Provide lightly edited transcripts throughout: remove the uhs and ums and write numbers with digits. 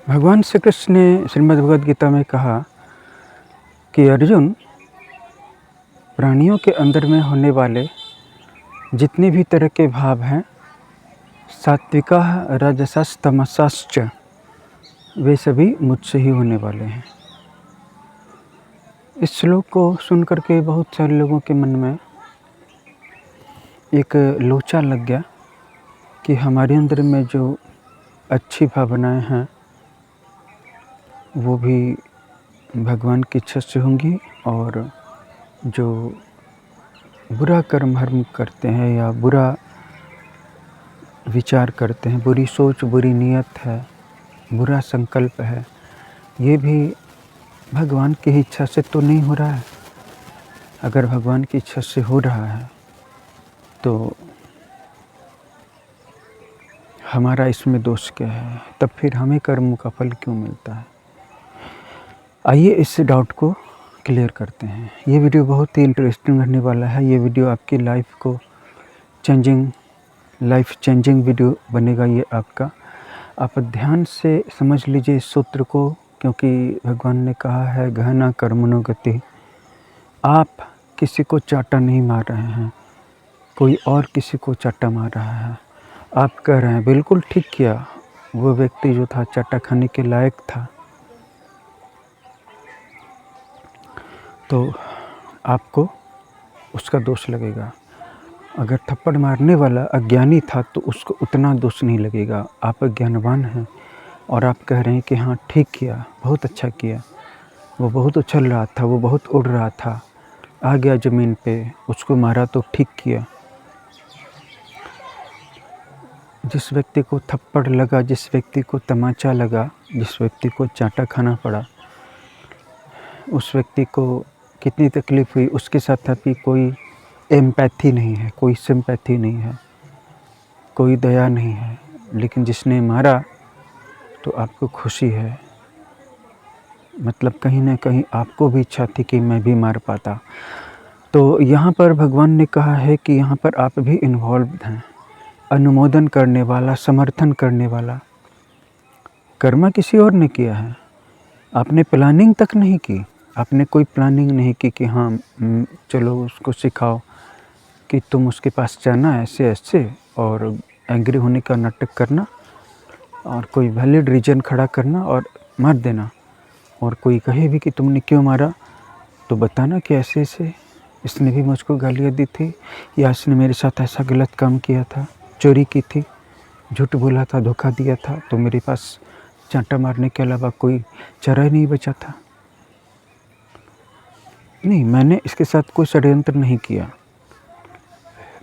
भगवान श्री कृष्ण ने श्रीमद् भगवद गीता में कहा कि अर्जुन, प्राणियों के अंदर में होने वाले जितने भी तरह के भाव हैं, सात्विकः राजसस् तमसश्च, वे सभी मुझसे ही होने वाले हैं। इस श्लोक को सुनकर के बहुत सारे लोगों के मन में एक लोचा लग गया कि हमारे अंदर में जो अच्छी भावनाएं हैं वो भी भगवान की इच्छा से होंगी, और जो बुरा कर्म हर्म करते हैं या बुरा विचार करते हैं, बुरी सोच, बुरी नीयत है, बुरा संकल्प है, ये भी भगवान की इच्छा से तो नहीं हो रहा है। अगर भगवान की इच्छा से हो रहा है तो हमारा इसमें दोष क्या है? तब फिर हमें कर्म का फल क्यों मिलता है? आइए इस डाउट को क्लियर करते हैं। ये वीडियो बहुत ही इंटरेस्टिंग रहने वाला है। ये वीडियो आपकी लाइफ चेंजिंग वीडियो बनेगा। ये आपका, आप ध्यान से समझ लीजिए इस सूत्र को, क्योंकि भगवान ने कहा है गहना कर्मणो गति। आप किसी को चाटा नहीं मार रहे हैं, कोई और किसी को चाटा मार रहा है। आप कह रहे हैं बिल्कुल ठीक किया, वो व्यक्ति जो था चाटा खाने के लायक था, तो आपको उसका दोष लगेगा। अगर थप्पड़ मारने वाला अज्ञानी था तो उसको उतना दोष नहीं लगेगा। आप अज्ञानवान हैं और आप कह रहे हैं कि हाँ ठीक किया, बहुत अच्छा किया, वो बहुत उछल रहा था, वो बहुत उड़ रहा था, आ गया ज़मीन पे, उसको मारा तो ठीक किया। जिस व्यक्ति को थप्पड़ लगा, जिस व्यक्ति को तमाचा लगा, जिस व्यक्ति को चाटा खाना पड़ा, उस व्यक्ति को कितनी तकलीफ़ हुई, उसके साथ अभी कोई एम्पैथी नहीं है, कोई सिंपैथी नहीं है, कोई दया नहीं है। लेकिन जिसने मारा तो आपको खुशी है, मतलब कहीं ना कहीं आपको भी इच्छा थी कि मैं भी मार पाता। तो यहाँ पर भगवान ने कहा है कि यहाँ पर आप भी इन्वॉल्व हैं, अनुमोदन करने वाला, समर्थन करने वाला। कर्म किसी और ने किया है, आपने प्लानिंग तक नहीं की। आपने कोई प्लानिंग नहीं की कि हाँ चलो उसको सिखाओ कि तुम उसके पास जाना ऐसे ऐसे और एंग्री होने का नाटक करना और कोई वैलिड रीजन खड़ा करना और मार देना, और कोई कहे भी कि तुमने क्यों मारा तो बताना कि ऐसे ऐसे इसने भी मुझको गालियाँ दी थी, या इसने मेरे साथ ऐसा गलत काम किया था, चोरी की थी, झूठ बोला था, धोखा दिया था, तो मेरे पास चांटा मारने के अलावा कोई चारा ही नहीं बचा था। नहीं, मैंने इसके साथ कोई षड्यंत्र नहीं किया।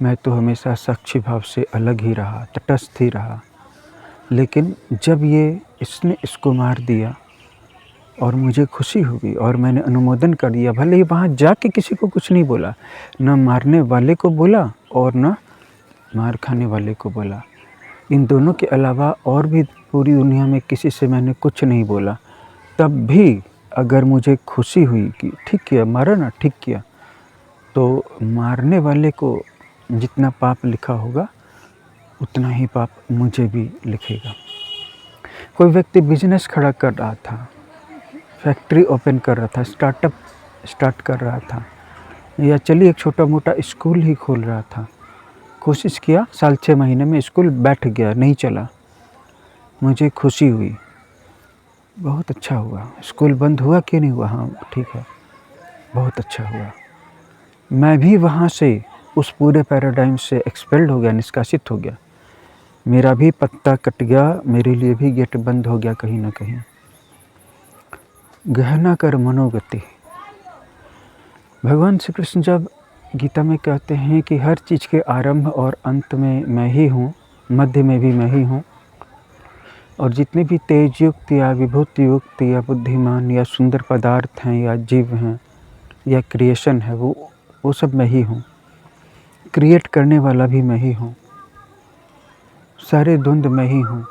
मैं तो हमेशा साक्षी भाव से अलग ही रहा, तटस्थ ही रहा। लेकिन जब इसने इसको मार दिया और मुझे खुशी हुई और मैंने अनुमोदन कर दिया, भले ही वहाँ जाके किसी को कुछ नहीं बोला, न मारने वाले को बोला और न मार खाने वाले को बोला। इन दोनों के अलावा और भी पूरी दुनिया में किसी से मैंने कुछ नहीं बोला। तब भी अगर मुझे खुशी हुई कि ठीक किया, मारा ना, ठीक किया, तो मारने वाले को जितना पाप लिखा होगा उतना ही पाप मुझे भी लिखेगा। कोई व्यक्ति बिजनेस खड़ा कर रहा था, फैक्ट्री ओपन कर रहा था, स्टार्टअप स्टार्ट कर रहा था, या चलिए एक छोटा मोटा स्कूल ही खोल रहा था, कोशिश किया, साल 6 महीने में स्कूल बैठ गया, नहीं चला, मुझे खुशी हुई, बहुत अच्छा हुआ। स्कूल बंद हुआ कि नहीं हुआ? हाँ ठीक है, बहुत अच्छा हुआ। मैं भी वहाँ से उस पूरे पैराडाइम से एक्सपेल्ड हो गया, निष्कासित हो गया, मेरा भी पत्ता कट गया, मेरे लिए भी गेट बंद हो गया कहीं ना कहीं। गहना कर मनोगति। भगवान श्री कृष्ण जब गीता में कहते हैं कि हर चीज़ के आरंभ और अंत में मैं ही हूँ, मध्य में भी मैं ही हूँ, और जितने भी तेज युक्त या विभूति युक्त या बुद्धिमान या सुंदर पदार्थ हैं या जीव हैं या क्रिएशन है, वो सब मैं ही हूँ। क्रिएट करने वाला भी मैं ही हूँ, सारे द्वंद मैं ही हूँ,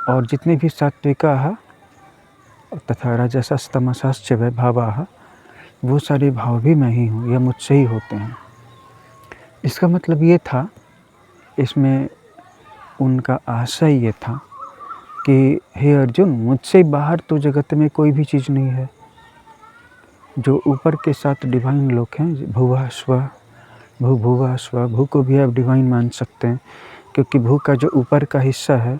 और जितने भी सात्विका तथा राजसस् तमसश्च भावाः, वो सारे भाव भी मैं ही हूँ या मुझसे ही होते हैं। इसका मतलब ये था, इसमें उनका आशय ये था कि हे अर्जुन, मुझसे बाहर तो जगत में कोई भी चीज़ नहीं है। जो ऊपर के 7 डिवाइन लोक हैं, भुवः स्वः, भू भुवः स्वः, भू को भी आप डिवाइन मान सकते हैं, क्योंकि भू का जो ऊपर का हिस्सा है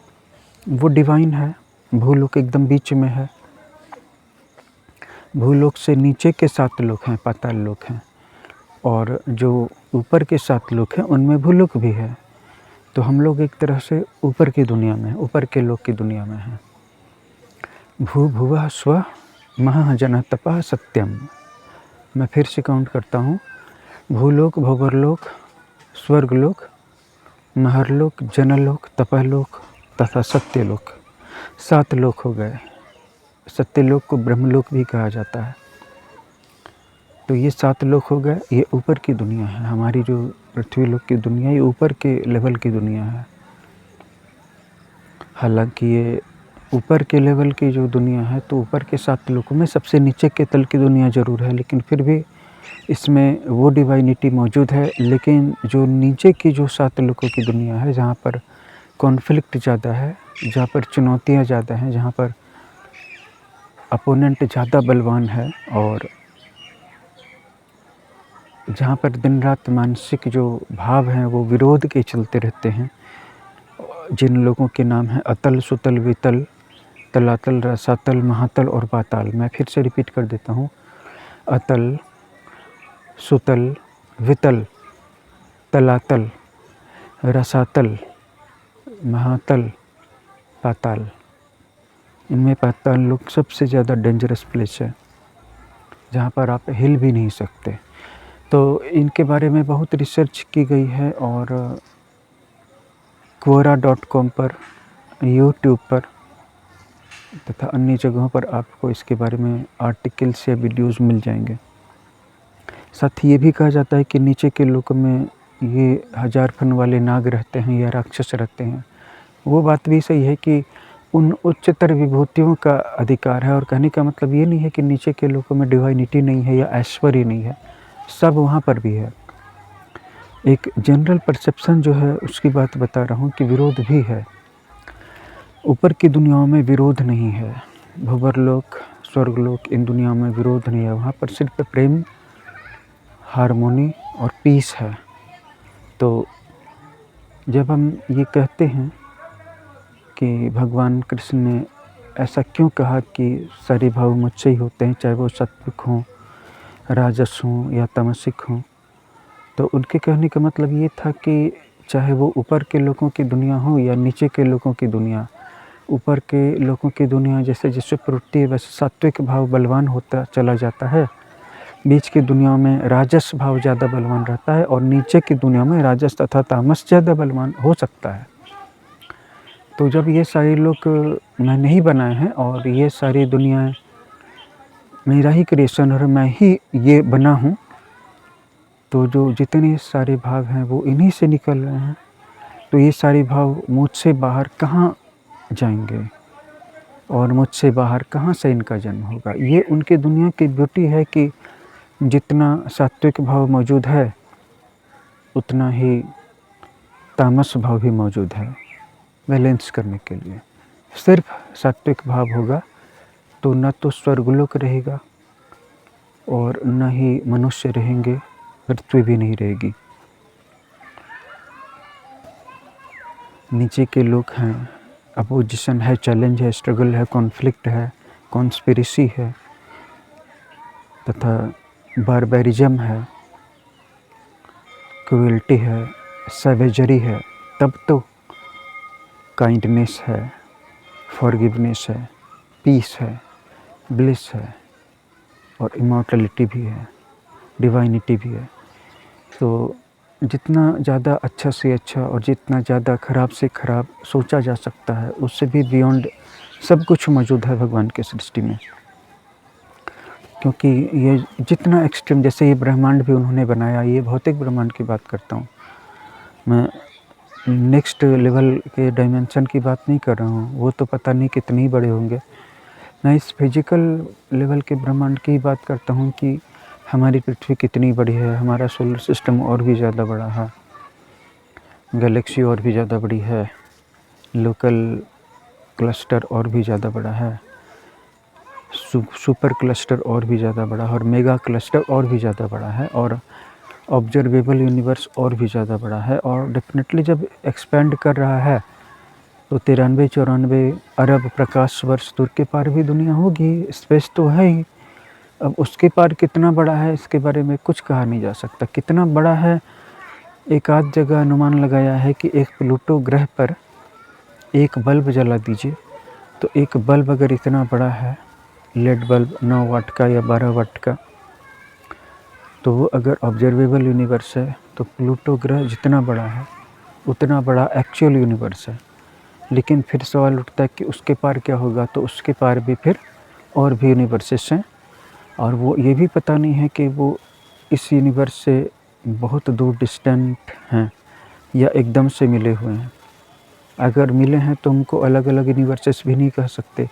वो डिवाइन है। भूलोक एकदम बीच में है। भूलोक से नीचे के 7 लोक हैं, पाताल लोक हैं, और जो ऊपर के 7 लोक हैं उनमें भूलोक भी है। तो हम लोग एक तरह से ऊपर की दुनिया में, ऊपर के लोक की दुनिया में हैं। भू भुवः स्वः महः जनः तपः सत्यम। मैं फिर से काउंट करता हूँ। भूलोक, भौगर्लोक, स्वर्गलोक, महर्लोक, जनलोक, तपहलोक तथा सत्यलोक। 7 लोक हो गए। सत्यलोक को ब्रह्मलोक भी कहा जाता है। तो ये 7 लोक हो गए। ये ऊपर की दुनिया है। हमारी जो पृथ्वी लोक की दुनिया, ये ऊपर के लेवल की दुनिया है। हालांकि ये ऊपर के लेवल की जो दुनिया है, तो ऊपर के 7 लोकों में सबसे नीचे के तल की दुनिया ज़रूर है, लेकिन फिर भी इसमें वो डिवाइनिटी मौजूद है। लेकिन जो नीचे की जो 7 लोकों की दुनिया है, जहाँ पर कॉन्फ्लिक्ट ज़्यादा है, जहाँ पर चुनौतियाँ ज़्यादा हैं, जहाँ पर अपोनेंट ज़्यादा बलवान है, और जहाँ पर दिन रात मानसिक जो भाव हैं वो विरोध के चलते रहते हैं, जिन लोगों के नाम हैं अतल, सुतल, वितल, तलातल, रसातल, महातल और पाताल। मैं फिर से रिपीट कर देता हूँ। अतल, सुतल, वितल, तलातल, रसातल, महातल, पाताल। इनमें पाताल लोक सबसे ज़्यादा डेंजरस प्लेस है, जहाँ पर आप हिल भी नहीं सकते। तो इनके बारे में बहुत रिसर्च की गई है, और quora.com पर, यूट्यूब पर तथा अन्य जगहों पर आपको इसके बारे में आर्टिकल्स या वीडियोज़ मिल जाएंगे। साथ ही ये भी कहा जाता है कि नीचे के लोक में ये 1000 फन वाले नाग रहते हैं या राक्षस रहते हैं। वो बात भी सही है कि उन उच्चतर विभूतियों का अधिकार है, और कहने का मतलब ये नहीं है कि नीचे के लोकों में डिवाइनिटी नहीं है या ऐश्वर्य नहीं है, सब वहाँ पर भी है। एक जनरल परसेप्शन जो है उसकी बात बता रहा हूँ कि विरोध भी है। ऊपर की दुनियाओं में विरोध नहीं है। भूवर्लोक, स्वर्गलोक, इन दुनियाओं में विरोध नहीं है। वहाँ पर सिर्फ प्रेम, हार्मोनी और पीस है। तो जब हम ये कहते हैं कि भगवान कृष्ण ने ऐसा क्यों कहा कि सारे भाव मुझसे ही होते हैं, चाहे वो सात्विक हों, राजस हों या तामसिक हों, तो उनके कहने का मतलब ये था कि चाहे वो ऊपर के लोगों की दुनिया हो या नीचे के लोगों की दुनिया, ऊपर के लोगों की दुनिया जैसे जैसे प्रवृत्ति है वैसे सात्विक भाव बलवान होता चला जाता है। बीच की दुनिया में राजस भाव ज़्यादा बलवान रहता है, और नीचे की दुनिया में राजस तथा तामस ज़्यादा बलवान हो सकता है। तो जब ये सारे लोग मैंने ही बनाए हैं, और ये सारी दुनिया मेरा ही क्रिएशन और मैं ही ये बना हूँ, तो जो जितने सारे भाव हैं वो इन्हीं से निकल रहे हैं। तो ये सारे भाव मुझसे बाहर कहाँ जाएंगे, और मुझसे बाहर कहाँ से इनका जन्म होगा। ये उनकी दुनिया की ब्यूटी है कि जितना सात्विक भाव मौजूद है, उतना ही तामस भाव भी मौजूद है। बैलेंस करने के लिए सिर्फ सात्विक भाव होगा तो न तो स्वर्गलोक रहेगा, और न ही मनुष्य रहेंगे, पृथ्वी भी नहीं रहेगी। नीचे के लोग हैं, अपोजिशन है, चैलेंज है, स्ट्रगल है, कॉन्फ्लिक्ट है, कॉन्स्पिरेसी है, तथा बारबेरिज्म है, क्रुएल्टी है, सैवेजरी है। तब तो काइंडनेस है, फॉरगिवनेस है, पीस है, ब्लिस है, और इमॉर्टलिटी भी है, डिवाइनिटी भी है। तो जितना ज़्यादा अच्छा से अच्छा और जितना ज़्यादा ख़राब से ख़राब सोचा जा सकता है, उससे भी बियॉन्ड सब कुछ मौजूद है भगवान की सृष्टि में। क्योंकि ये जितना एक्सट्रीम, जैसे ये ब्रह्मांड भी उन्होंने बनाया, ये भौतिक ब्रह्मांड की बात करता हूँ मैं, नेक्स्ट लेवल के डायमेंशन की बात नहीं कर रहा हूँ, वो तो पता नहीं कितने ही बड़े होंगे। मैं इस फिजिकल लेवल के ब्रह्मांड की बात करता हूँ कि हमारी पृथ्वी कितनी बड़ी है, हमारा सोलर सिस्टम और भी ज़्यादा बड़ा है, गैलेक्सी और भी ज़्यादा बड़ी है, लोकल क्लस्टर और भी ज़्यादा बड़ा है, सुपर क्लस्टर और भी ज़्यादा बड़ा है, और मेगा क्लस्टर और भी ज़्यादा बड़ा है, और ऑब्जर्वेबल यूनिवर्स और भी ज़्यादा बड़ा है। और डेफिनेटली जब एक्सपेंड कर रहा है तो 93-94 अरब प्रकाश वर्ष दूर के पार भी दुनिया होगी, स्पेस तो है ही। अब उसके पार कितना बड़ा है इसके बारे में कुछ कहा नहीं जा सकता। कितना बड़ा है, एक आध जगह अनुमान लगाया है कि एक प्लूटो ग्रह पर एक बल्ब जला दीजिए, तो एक बल्ब अगर इतना बड़ा है, लेड बल्ब 9 वाट का या 12 वाट का, तो वो अगर ऑब्जर्वेबल यूनिवर्स है तो प्लूटो ग्रह जितना बड़ा है उतना बड़ा एक्चुअल यूनिवर्स है। लेकिन फिर सवाल उठता है कि उसके पार क्या होगा, तो उसके पार भी फिर और भी यूनिवर्सेस हैं, और वो ये भी पता नहीं है कि वो इस यूनिवर्स से बहुत दूर डिस्टेंट हैं या एकदम से मिले हुए हैं। अगर मिले हैं तो उनको अलग अलग यूनिवर्सेस भी नहीं कह सकते,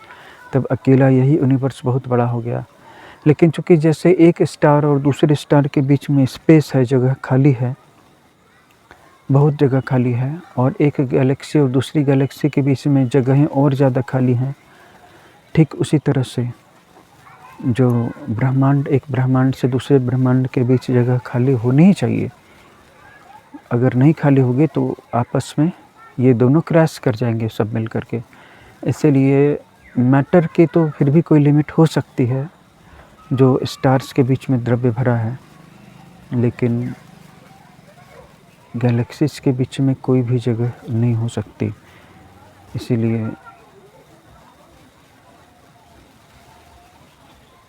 तब अकेला यही यूनिवर्स बहुत बड़ा हो गया। लेकिन चूँकि जैसे एक स्टार और दूसरे स्टार के बीच में स्पेस है, जगह खाली है, बहुत जगह खाली है, और एक गैलेक्सी और दूसरी गैलेक्सी के बीच में जगहें और ज़्यादा खाली हैं, ठीक उसी तरह से जो ब्रह्मांड, एक ब्रह्मांड से दूसरे ब्रह्मांड के बीच जगह खाली होनी ही चाहिए। अगर नहीं खाली होगी तो आपस में ये दोनों क्रैश कर जाएंगे सब मिल कर के। इसीलिए मैटर की तो फिर भी कोई लिमिट हो सकती है, जो स्टार्स के बीच में द्रव्य भरा है, लेकिन गैलेक्सीज के बीच में कोई भी जगह नहीं हो सकती। इसीलिए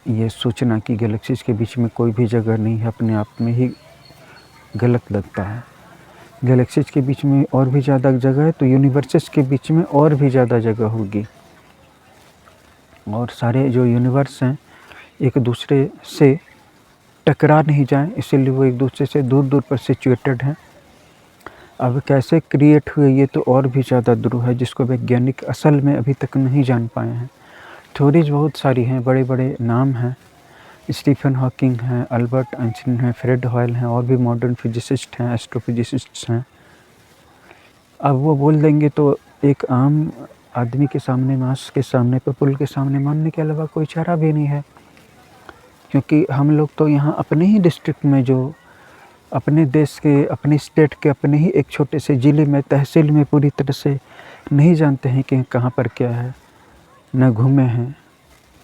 ये सोचना कि गैलेक्सीज के बीच में कोई भी जगह नहीं है अपने आप में ही गलत लगता है। गैलेक्सीज के बीच में और भी ज़्यादा जगह है तो यूनिवर्सेस के बीच में और भी ज़्यादा जगह होगी, और सारे जो यूनिवर्स हैं एक दूसरे से टकरा नहीं जाएं, इसीलिए वो एक दूसरे से दूर दूर पर सिचुएटेड हैं। अब कैसे क्रिएट हुए ये तो और भी ज़्यादा दूर है, जिसको वैज्ञानिक असल में अभी तक नहीं जान पाए हैं। थ्योरीज बहुत सारी हैं, बड़े बड़े नाम हैं, स्टीफन हॉकिंग हैं, अल्बर्ट आइंस्टीन हैं, फ्रेड हॉयल हैं, और भी मॉडर्न फिजिसिस्ट हैं, एस्ट्रोफिजिसिस्ट्स हैं। अब वो बोल देंगे तो एक आम आदमी के सामने, मास के सामने, पीपल के सामने मानने के अलावा कोई चारा भी नहीं है, क्योंकि हम लोग तो यहाँ अपने ही डिस्ट्रिक्ट में, जो अपने देश के, अपने स्टेट के, अपने ही एक छोटे से ज़िले में, तहसील में पूरी तरह से नहीं जानते हैं कि कहाँ पर क्या है, न घूमे हैं।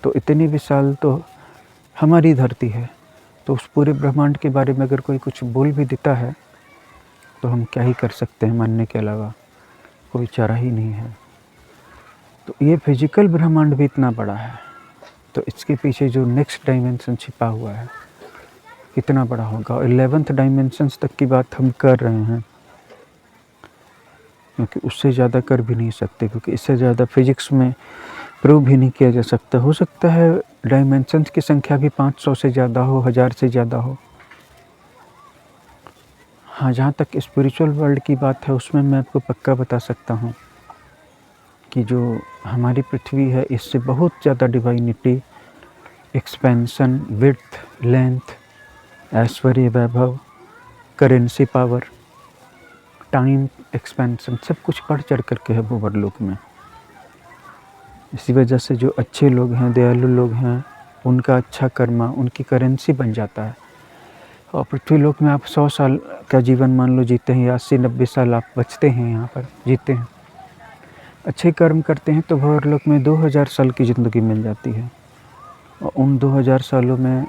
तो इतनी विशाल तो हमारी धरती है, तो उस पूरे ब्रह्मांड के बारे में अगर कोई कुछ बोल भी देता है तो हम क्या ही कर सकते हैं, मानने के अलावा कोई चारा ही नहीं है। तो ये फिजिकल ब्रह्मांड भी इतना बड़ा है, तो इसके पीछे जो नेक्स्ट डायमेंशन छिपा हुआ है कितना बड़ा होगा। 11th डायमेंशंस तक की बात हम कर रहे हैं, क्योंकि उससे ज़्यादा कर भी नहीं सकते, क्योंकि इससे ज़्यादा फिजिक्स में प्रूव भी नहीं किया जा सकता। हो सकता है डायमेंशंस की संख्या भी 500 से ज़्यादा हो, 1000 से ज़्यादा हो। हाँ, जहाँ तक स्पिरिचुअल वर्ल्ड की बात है उसमें मैं आपको पक्का बता सकता हूँ कि जो हमारी पृथ्वी है इससे बहुत ज़्यादा डिवाइनिटी, एक्सपेंशन, विड्थ, लेंथ, ऐश्वर्य, वैभव, करेंसी पावर, टाइम एक्सपेंशन, सब कुछ बढ़ चढ़ करके है भूवर्लोक में। इसी वजह से जो अच्छे लोग हैं, दयालु लोग हैं, उनका अच्छा कर्मा उनकी करेंसी बन जाता है। और पृथ्वी लोक में आप 100 साल का जीवन मान लो जीते हैं, या 80-90 साल आप बचते हैं, यहाँ पर जीते हैं, अच्छे कर्म करते हैं तो भूवर्लोक में 2000 साल की ज़िंदगी मिल जाती है। और उन 2000 सालों में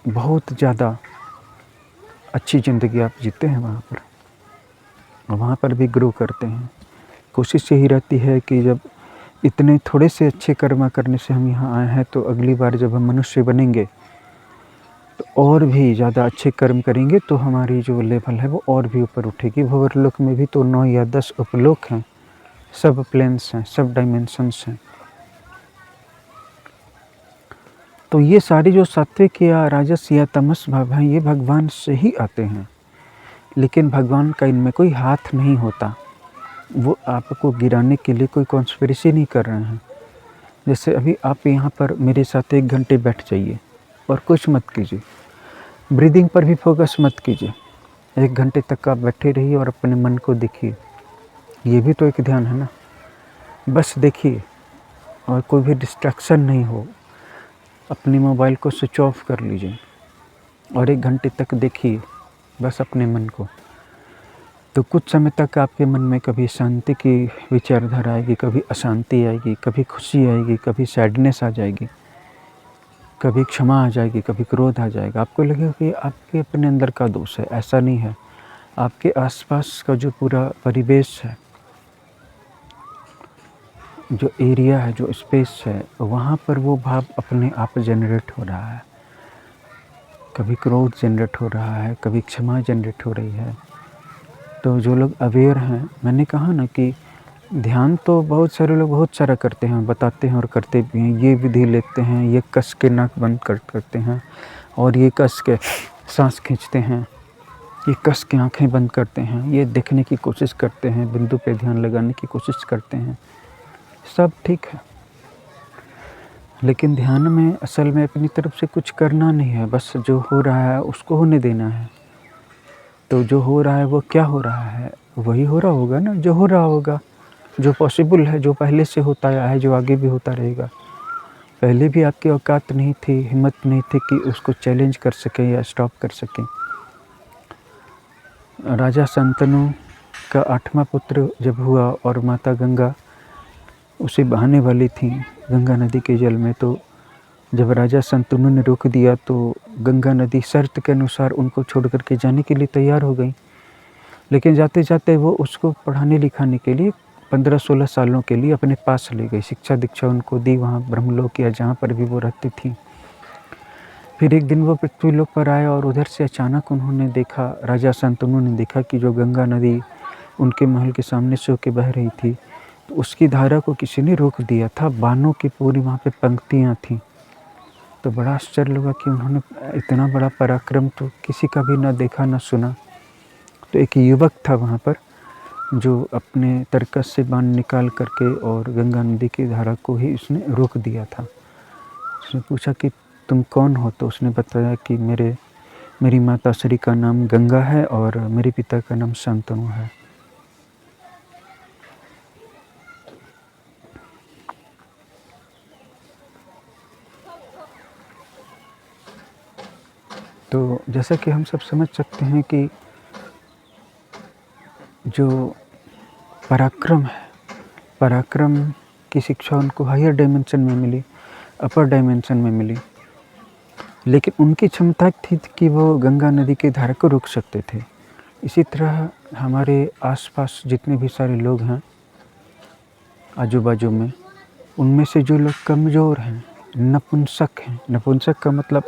बहुत ज़्यादा अच्छी ज़िंदगी आप जीते हैं वहाँ पर, और वहाँ पर भी ग्रो करते हैं। कोशिश यही रहती है कि जब इतने थोड़े से अच्छे कर्म करने से हम यहाँ आए हैं, तो अगली बार जब हम मनुष्य बनेंगे तो और भी ज़्यादा अच्छे कर्म करेंगे, तो हमारी जो लेवल है वो और भी ऊपर उठेगी। भूवर्लोक में भी तो 9 या 10 उपलोक हैं, सब प्लेन्स हैं, सब डायमेंशंस हैं। तो ये सारी जो सात्विक या राजस या तमस भाव हैं, ये भगवान से ही आते हैं, लेकिन भगवान का इनमें कोई हाथ नहीं होता। वो आपको गिराने के लिए कोई कॉन्स्पिरेसी नहीं कर रहे हैं। जैसे अभी आप यहाँ पर मेरे साथ 1 घंटे बैठ जाइए और कुछ मत कीजिए, ब्रीदिंग पर भी फोकस मत कीजिए, 1 घंटे तक आप बैठे रहिए और अपने मन को देखिए। ये भी तो एक ध्यान है ना। बस देखिए, और कोई भी डिस्ट्रैक्शन नहीं हो, अपने मोबाइल को स्विच ऑफ कर लीजिए और 1 घंटे तक देखिए बस अपने मन को। तो कुछ समय तक आपके मन में कभी शांति की विचारधारा आएगी, कभी अशांति आएगी, कभी खुशी आएगी, कभी सैडनेस आ जाएगी, कभी क्षमा आ जाएगी, कभी क्रोध आ जाएगा। आपको लगेगा कि आपके अपने अंदर का दोष है, ऐसा नहीं है। आपके आसपास का जो पूरा परिवेश है, जो एरिया है, जो स्पेस है, वहाँ पर वो भाव अपने आप जनरेट हो रहा है। कभी क्रोध जनरेट हो रहा है, कभी क्षमा जनरेट हो रही है। तो जो लोग अवेयर हैं, मैंने कहा ना कि ध्यान तो बहुत सारे लोग बहुत सारा करते हैं, बताते हैं और करते भी हैं। ये विधि लेते हैं, ये कस के नाक बंद करते हैं और ये कस के सांस खींचते हैं, ये कस के आँखें बंद करते हैं, ये देखने की कोशिश करते हैं, बिंदु पे ध्यान लगाने की कोशिश करते हैं। सब ठीक है, लेकिन ध्यान में असल में अपनी तरफ से कुछ करना नहीं है, बस जो हो रहा है उसको होने देना है। तो जो हो रहा है वो क्या हो रहा है? वही हो रहा होगा ना जो हो रहा होगा, जो पॉसिबल है, जो पहले से होता आया है, जो आगे भी होता रहेगा। पहले भी आपकी औकात नहीं थी, हिम्मत नहीं थी कि उसको चैलेंज कर सकें या स्टॉप कर सकें। राजा शांतनु का 8वां पुत्र जब हुआ और माता गंगा उसे बहाने वाली थी गंगा नदी के जल में, तो जब राजा शांतनु ने रोक दिया तो गंगा नदी शर्त के अनुसार उनको छोड़ कर के जाने के लिए तैयार हो गई। लेकिन जाते जाते वो उसको पढ़ाने लिखाने के लिए 15-16 सालों के लिए अपने पास ले गई, शिक्षा दीक्षा उनको दी वहाँ ब्रह्मलोक या जहाँ पर भी वो रहती थी। फिर एक दिन वो पृथ्वीलोक पर आए और उधर से अचानक उन्होंने देखा, राजा शांतनु ने देखा कि जो गंगा नदी उनके महल के सामने से होके बह रही थी, तो उसकी धारा को किसी ने रोक दिया था। बानों की पूरी वहाँ पे पंक्तियाँ थीं। तो बड़ा आश्चर्य लगा कि उन्होंने इतना बड़ा पराक्रम तो किसी का भी ना देखा ना सुना। तो एक युवक था वहाँ पर जो अपने तरकस से बाण निकाल करके और गंगा नदी की धारा को ही उसने रोक दिया था। उसने पूछा कि तुम कौन हो? तो उसने बताया कि मेरी माता श्री का नाम गंगा है और मेरे पिता का नाम शांतनु है। तो जैसा कि हम सब समझ सकते हैं कि जो पराक्रम है, पराक्रम की शिक्षा उनको हायर डायमेंशन में मिली, अपर डायमेंशन में मिली। लेकिन उनकी क्षमता थी कि वो गंगा नदी की धारा को रोक सकते थे। इसी तरह हमारे आसपास जितने भी सारे लोग हैं आजू बाजू में, उनमें से जो लोग कमज़ोर हैं, नपुंसक हैं, नपुंसक का मतलब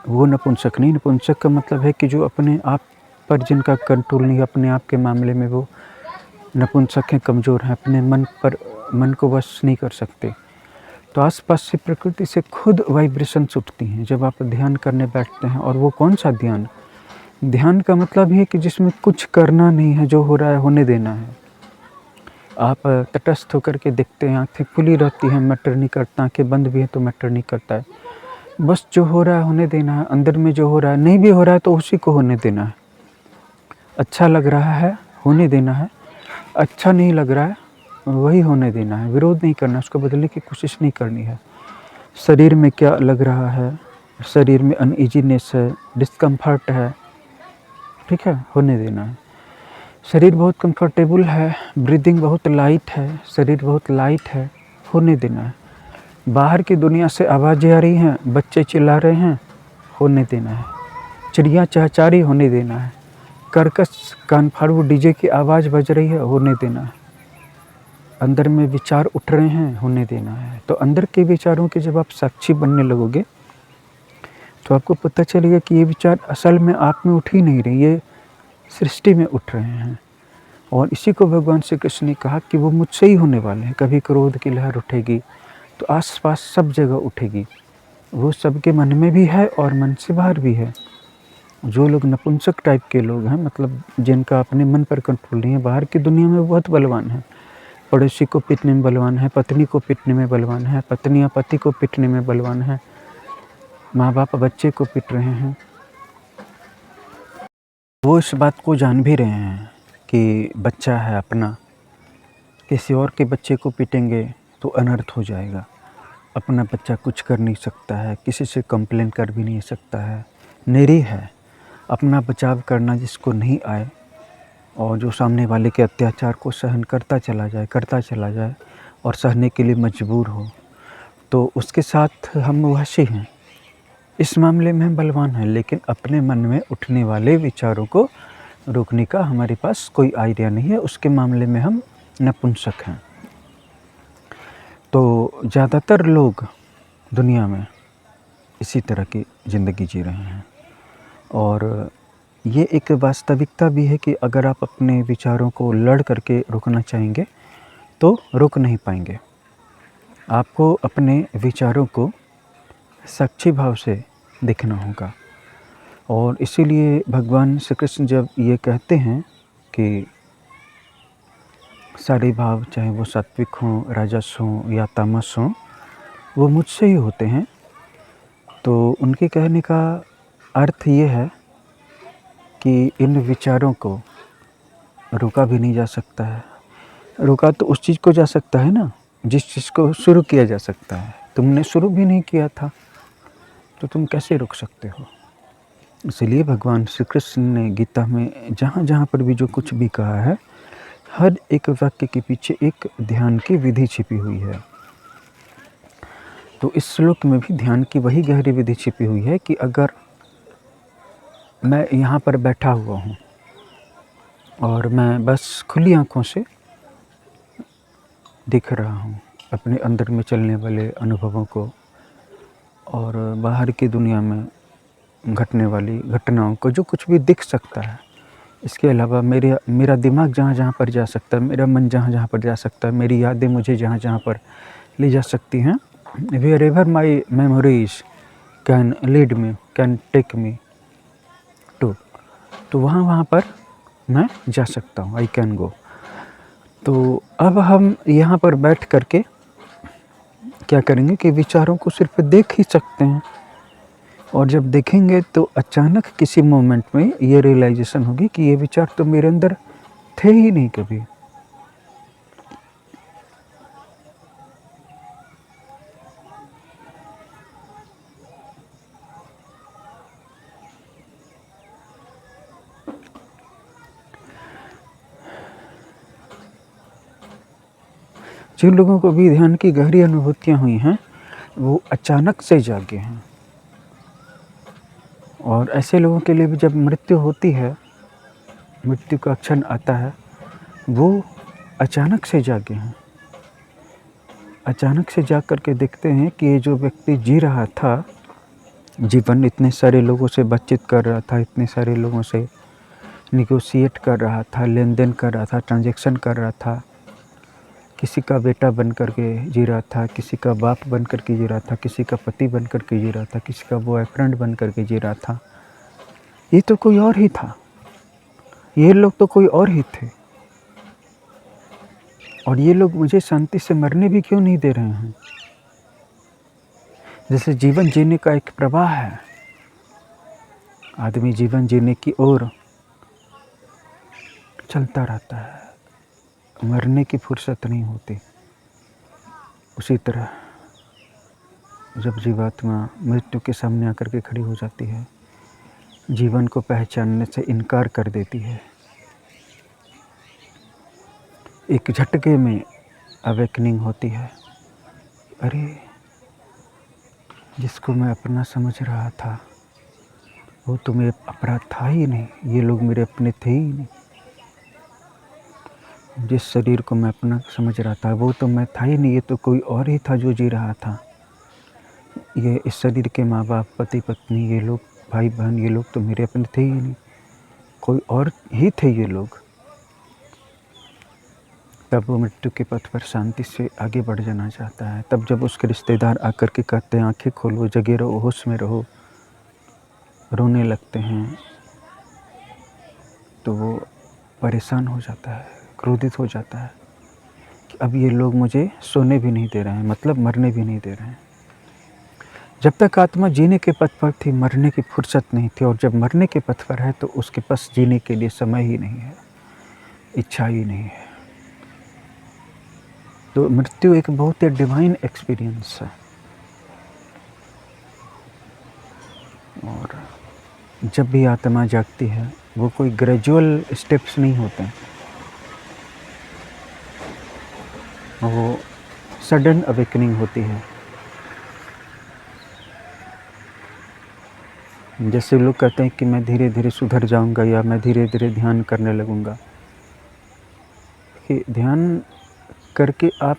वो नपुंसक नहीं, नपुंसक का मतलब है कि जो अपने आप पर जिनका कंट्रोल नहीं, अपने आप के मामले में वो नपुंसक हैं, कमज़ोर हैं, अपने मन को वश नहीं कर सकते। तो आसपास से प्रकृति से खुद वाइब्रेशंस उठती हैं जब आप ध्यान करने बैठते हैं। और वो कौन सा ध्यान? ध्यान का मतलब ये है कि जिसमें कुछ करना नहीं है, जो हो रहा है होने देना है। आप तटस्थ होकर के देखते हैं, आँखें खुली रहती हैं, मैटर नहीं करता, आँखें बंद भी हैं तो मैटर नहीं करता है। बस जो हो रहा है होने देना है। अंदर में जो हो रहा है, नहीं भी हो रहा है तो उसी को होने देना है। अच्छा लग रहा है, होने देना है। अच्छा नहीं लग रहा है, वही होने देना है। विरोध नहीं करना, उसको बदलने की कोशिश नहीं करनी है। शरीर में क्या लग रहा है, शरीर में अनईजीनेस है, डिस्कम्फर्ट है, ठीक है, होने देना है। शरीर बहुत कंफर्टेबल है, ब्रीदिंग बहुत लाइट है, शरीर बहुत लाइट है, होने देना है। बाहर की दुनिया से आवाज़ें आ रही हैं, बच्चे चिल्ला रहे हैं, होने देना है। चिड़िया चहचहा रही, होने देना है। कर्कश कान फाड़ू डीजे की आवाज़ बज रही है, होने देना है। अंदर में विचार उठ रहे हैं, होने देना है। तो अंदर के विचारों के जब आप साक्षी बनने लगोगे तो आपको पता चलेगा कि ये विचार असल में आप में उठ ही नहीं रहे, ये सृष्टि में उठ रहे हैं। और इसी को भगवान श्री कृष्ण ने कहा कि वो मुझसे ही होने वाले हैं। कभी क्रोध की लहर उठेगी तो आसपास सब जगह उठेगी। वो सबके मन में भी है और मन से बाहर भी है। जो लोग नपुंसक टाइप के लोग हैं, मतलब जिनका अपने मन पर कंट्रोल नहीं है, बाहर की दुनिया में बहुत बलवान है। पड़ोसी को पीटने में बलवान है, पत्नी को पीटने में बलवान है, पत्नियाँ पति को पीटने में बलवान है, माँ बाप बच्चे को पीट रहे हैं। वो इस बात को जान भी रहे हैं कि बच्चा है अपना, किसी और के बच्चे को पीटेंगे तो अनर्थ हो जाएगा। अपना बच्चा कुछ कर नहीं सकता है, किसी से कंप्लेन कर भी नहीं सकता है, निरीह है। अपना बचाव करना जिसको नहीं आए और जो सामने वाले के अत्याचार को सहन करता चला जाए और सहने के लिए मजबूर हो, तो उसके साथ हम वहशी हैं। इस मामले में हम बलवान हैं, लेकिन अपने मन में उठने वाले विचारों को रोकने का हमारे पास कोई आइडिया नहीं है। उसके मामले में हम नपुंसक हैं। तो ज़्यादातर लोग दुनिया में इसी तरह की ज़िंदगी जी रहे हैं और ये एक वास्तविकता भी है कि अगर आप अपने विचारों को लड़ करके रोकना चाहेंगे तो रोक नहीं पाएंगे। आपको अपने विचारों को साक्षी भाव से देखना होगा और इसीलिए भगवान श्री कृष्ण जब ये कहते हैं कि सारे भाव चाहे वो सात्विक हों, राजस हों या तामस हों, वो मुझसे ही होते हैं, तो उनके कहने का अर्थ ये है कि इन विचारों को रोका भी नहीं जा सकता है। रोका तो उस चीज़ को जा सकता है ना, जिस चीज़ को शुरू किया जा सकता है। तुमने शुरू भी नहीं किया था तो तुम कैसे रोक सकते हो। इसलिए भगवान श्री कृष्ण ने गीता में जहाँ जहाँ पर भी जो कुछ भी कहा है, हर एक वाक्य के पीछे एक ध्यान की विधि छिपी हुई है। तो इस श्लोक में भी ध्यान की वही गहरी विधि छिपी हुई है कि अगर मैं यहाँ पर बैठा हुआ हूँ और मैं बस खुली आँखों से देख रहा हूँ अपने अंदर में चलने वाले अनुभवों को और बाहर की दुनिया में घटने वाली घटनाओं को, जो कुछ भी दिख सकता है। इसके अलावा मेरा दिमाग जहाँ जहाँ पर जा सकता है, मेरा मन जहाँ जहाँ पर जा सकता है, मेरी यादें मुझे जहाँ जहाँ पर ले जा सकती हैं, wherever my memories can lead me, can take me to, तो वहाँ पर मैं जा सकता हूँ, आई कैन गो। तो अब हम यहाँ पर बैठ करके क्या करेंगे कि विचारों को सिर्फ देख ही सकते हैं और जब देखेंगे तो अचानक किसी मोमेंट में ये रियलाइजेशन होगी कि ये विचार तो मेरे अंदर थे ही नहीं कभी। जिन लोगों को भी ध्यान की गहरी अनुभूतियाँ हुई हैं, वो अचानक से जागे हैं और ऐसे लोगों के लिए भी जब मृत्यु होती है, मृत्यु का क्षण आता है, वो अचानक से जागे हैं। अचानक से जाग कर के देखते हैं कि ये जो व्यक्ति जी रहा था जीवन, इतने सारे लोगों से बातचीत कर रहा था, इतने सारे लोगों से निगोशिएट कर रहा था, लेन देन कर रहा था, ट्रांजैक्शन कर रहा था, किसी का बेटा बन कर के जी रहा था, किसी का बाप बन कर के जी रहा था, किसी का पति बन कर के जी रहा था, किसी का बॉयफ्रेंड बन कर के जी रहा था। ये तो कोई और ही था, ये लोग तो कोई और ही थे और ये लोग मुझे शांति से मरने भी क्यों नहीं दे रहे हैं। जैसे जीवन जीने का एक प्रवाह है, आदमी जीवन जीने की ओर चलता रहता है, मरने की फुर्सत नहीं होती। उसी तरह जब जीवात्मा मृत्यु के सामने आकर के खड़ी हो जाती है, जीवन को पहचानने से इनकार कर देती है, एक झटके में अवेकनिंग होती है। अरे, जिसको मैं अपना समझ रहा था वो तो मेरा अपराध था ही नहीं, ये लोग मेरे अपने थे ही नहीं। जिस शरीर को मैं अपना समझ रहा था वो तो मैं था ही नहीं, ये तो कोई और ही था जो जी रहा था। ये इस शरीर के माँ बाप, पति पत्नी, ये लोग भाई बहन, ये लोग तो मेरे अपने थे ही नहीं, कोई और ही थे ये लोग। तब वो मृत्यु के पथ पर शांति से आगे बढ़ जाना चाहता है। तब जब उसके रिश्तेदार आकर के कहते हैं आंखें खोलो, जगे रहो, होश में रहो, रोने लगते हैं, तो वो परेशान हो जाता है, क्रोधित हो जाता है कि अब ये लोग मुझे सोने भी नहीं दे रहे हैं, मतलब मरने भी नहीं दे रहे हैं। जब तक आत्मा जीने के पथ पर थी, मरने की फुर्सत नहीं थी, और जब मरने के पथ पर है तो उसके पास जीने के लिए समय ही नहीं है, इच्छा ही नहीं है। तो मृत्यु एक बहुत ही डिवाइन एक्सपीरियंस है। और जब भी आत्मा जागती है वो कोई ग्रेजुअल स्टेप्स नहीं होते हैं, वो सडन अवेकनिंग होती है। जैसे लोग कहते हैं कि मैं धीरे धीरे सुधर जाऊंगा या मैं धीरे धीरे ध्यान करने लगूंगा, कि ध्यान करके आप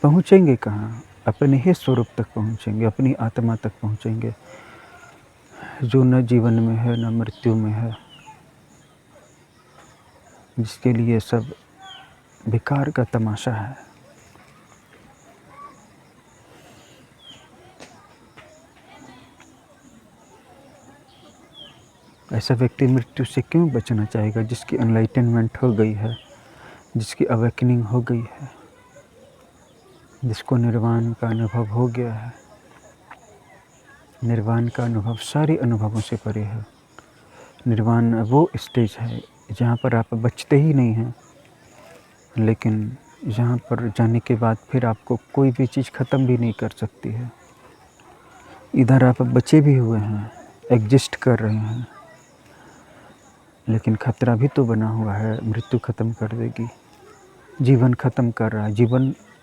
पहुँचेंगे कहाँ? अपने ही स्वरूप तक पहुँचेंगे, अपनी आत्मा तक पहुँचेंगे, जो न जीवन में है न मृत्यु में है, जिसके लिए सब बेकार का तमाशा है। ऐसा व्यक्ति मृत्यु से क्यों बचना चाहेगा जिसकी एनलाइटनमेंट हो गई है, जिसकी अवेकनिंग हो गई है, जिसको निर्वाण का अनुभव हो गया है। निर्वाण का अनुभव सारे अनुभवों से परे है। निर्वाण वो स्टेज है जहाँ पर आप बचते ही नहीं हैं, लेकिन जहाँ पर जाने के बाद फिर आपको कोई भी चीज़ ख़त्म भी नहीं कर सकती है। इधर आप बचे भी हुए हैं, एग्जिस्ट कर रहे हैं, लेकिन खतरा भी तो बना हुआ है, मृत्यु ख़त्म कर देगी। जीवन ख़त्म कर रहा है।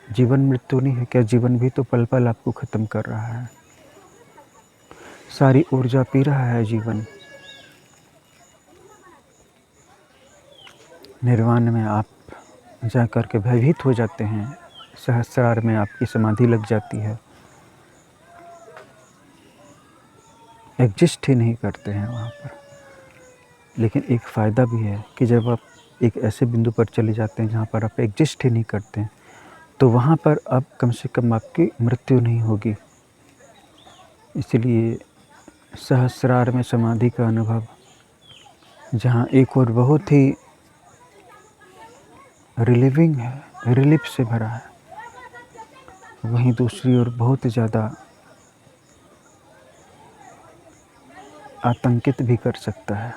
जीवन मृत्यु नहीं है क्या? जीवन भी तो पल पल आपको ख़त्म कर रहा है। सारी ऊर्जा पी रहा है जीवन। निर्वाण में आप जा कर के भयभीत हो जाते हैं, सहस्रार में आपकी समाधि लग जाती है, एग्जिस्ट ही नहीं करते हैं वहाँ पर। लेकिन एक फ़ायदा भी है कि जब आप एक ऐसे बिंदु पर चले जाते हैं जहाँ पर आप एग्जिस्ट ही नहीं करते हैं, तो वहाँ पर अब कम से कम आपकी मृत्यु नहीं होगी। इसलिए सहस्रार में समाधि का अनुभव, जहाँ एक और बहुत ही रिलीविंग है, रिलीफ से भरा है, वहीं दूसरी ओर बहुत ज़्यादा आतंकित भी कर सकता है।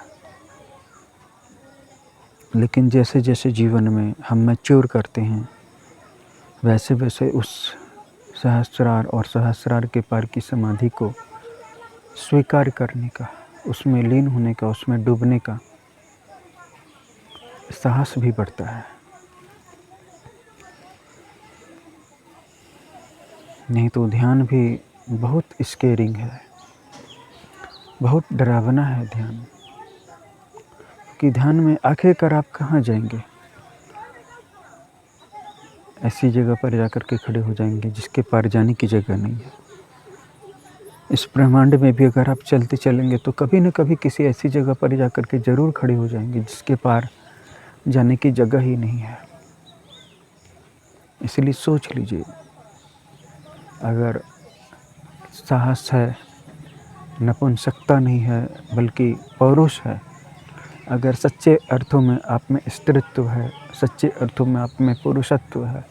लेकिन जैसे जैसे जीवन में हम मैच्योर करते हैं, वैसे वैसे उस सहस्रार और सहस्रार के पार की समाधि को स्वीकार करने का, उसमें लीन होने का, उसमें डूबने का साहस भी बढ़ता है। नहीं तो ध्यान भी बहुत स्केरिंग है, बहुत डरावना है ध्यान। कि ध्यान में आखिरकार आप कहाँ जाएंगे? ऐसी जगह पर जाकर के खड़े हो जाएंगे जिसके पार जाने की जगह नहीं है। इस ब्रह्मांड में भी अगर आप चलते चलेंगे तो कभी न कभी किसी ऐसी जगह पर जाकर के ज़रूर खड़े हो जाएंगे जिसके पार जाने की जगह ही नहीं है। इसलिए सोच लीजिए, अगर साहस है, नपुंसकता नहीं है बल्कि पौरुष है, अगर सच्चे अर्थों में आप में स्त्रीत्व है, सच्चे अर्थों में आप में पुरुषत्व है,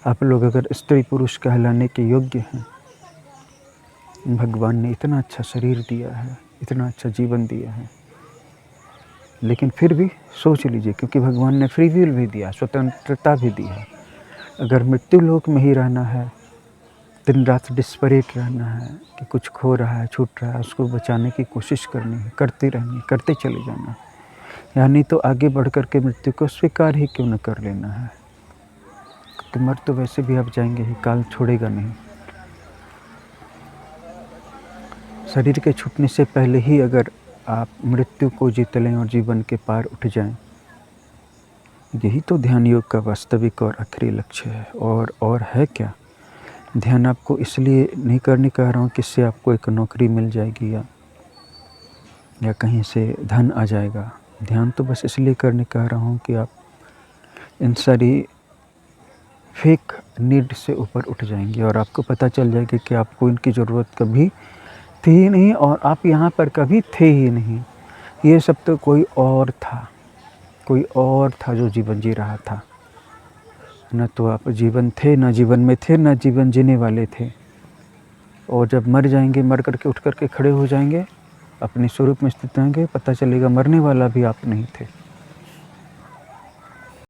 आप लोग अगर स्त्री पुरुष कहलाने के योग्य हैं, भगवान ने इतना अच्छा शरीर दिया है, इतना अच्छा जीवन दिया है, लेकिन फिर भी सोच लीजिए, क्योंकि भगवान ने फ्री विल भी दिया, स्वतंत्रता भी दी है। अगर मृत्यु लोक में ही रहना है, दिन रात डिस्परेट रहना है कि कुछ खो रहा है, छूट रहा है, उसको बचाने की कोशिश करनी है, करते रहनी है, करते चले जाना है, यानी तो आगे बढ़ कर के मृत्यु को स्वीकार ही क्यों न कर लेना है। क्योंकि मर तो वैसे भी आप जाएंगे ही, काल छोड़ेगा नहीं। शरीर के छूटने से पहले ही अगर आप मृत्यु को जीत लें और जीवन के पार उठ जाएं, यही तो ध्यान योग का वास्तविक और आखिरी लक्ष्य है। और है क्या? ध्यान आपको इसलिए नहीं करने कह रहा हूँ कि इससे आपको एक नौकरी मिल जाएगी या कहीं से धन आ जाएगा। ध्यान तो बस इसलिए करने कह रहा हूँ कि आप इन सारी फेक नीड से ऊपर उठ जाएंगे और आपको पता चल जाएगा कि आपको इनकी ज़रूरत कभी थी ही नहीं और आप यहाँ पर कभी थे ही नहीं। ये सब तो कोई और था जो जीवन जी रहा था। न तो आप जीवन थे, न जीवन में थे, न जीवन जीने वाले थे। और जब मर जाएंगे, मर करके उठ करके खड़े हो जाएंगे, अपने स्वरूप में स्थित रहेंगे, पता चलेगा मरने वाला भी आप नहीं थे।